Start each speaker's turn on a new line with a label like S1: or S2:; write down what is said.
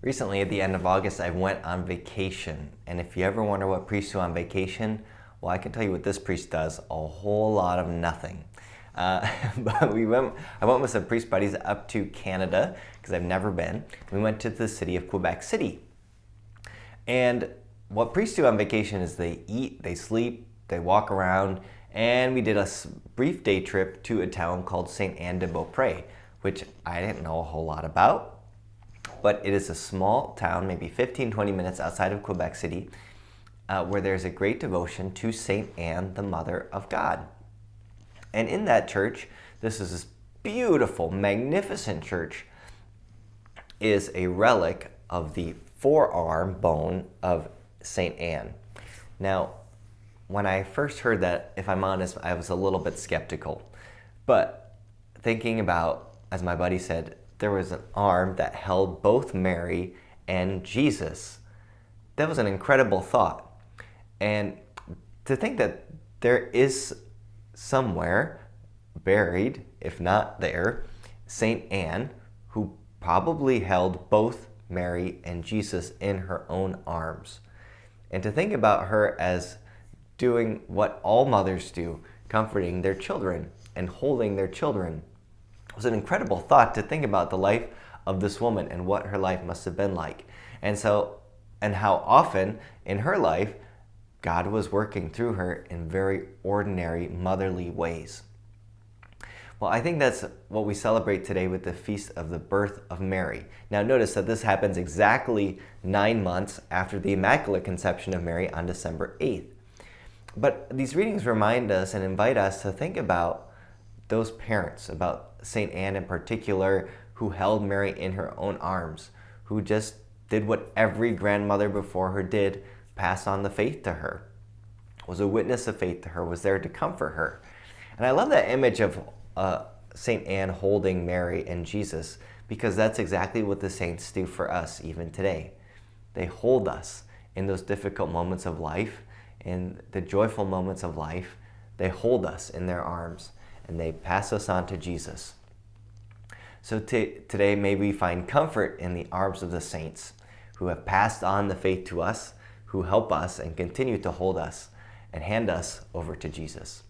S1: Recently, at the end of August, I went on vacation. And if you ever wonder what priests do on vacation, well, I can tell you what this priest does, a whole lot of nothing. But I went with some priest buddies up to Canada, because I've never been. We went to the city of Quebec City. And what priests do on vacation is they eat, they sleep, they walk around, and we did a brief day trip to a town called Saint Anne de Beaupré, which I didn't know a whole lot about. But it is a small town, maybe 15-20 minutes outside of Quebec City, where there's a great devotion to Saint Anne, the Mother of God. And in that church, this beautiful, magnificent church, is a relic of the forearm bone of Saint Anne. Now, when I first heard that, if I'm honest, I was a little bit skeptical. But thinking about, as my buddy said, there was an arm that held both Mary and Jesus. That was an incredible thought. And to think that there is somewhere buried, if not there, Saint Anne, who probably held both Mary and Jesus in her own arms. And to think about her as doing what all mothers do, comforting their children and holding their children. It was an incredible thought to think about the life of this woman and what her life must have been like. And how often in her life, God was working through her in very ordinary motherly ways. Well, I think that's what we celebrate today with the Feast of the Birth of Mary. Now notice that this happens exactly 9 months after the Immaculate Conception of Mary on December 8th. But these readings remind us and invite us to think about those parents, about Saint Anne in particular, who held Mary in her own arms, who just did what every grandmother before her did, pass on the faith to her, was a witness of faith to her, was there to comfort her. And I love that image of Saint Anne holding Mary and Jesus, because that's exactly what the saints do for us even today. They hold us in those difficult moments of life, in the joyful moments of life. They hold us in their arms and they pass us on to Jesus. So today, may we find comfort in the arms of the saints who have passed on the faith to us, who help us and continue to hold us and hand us over to Jesus.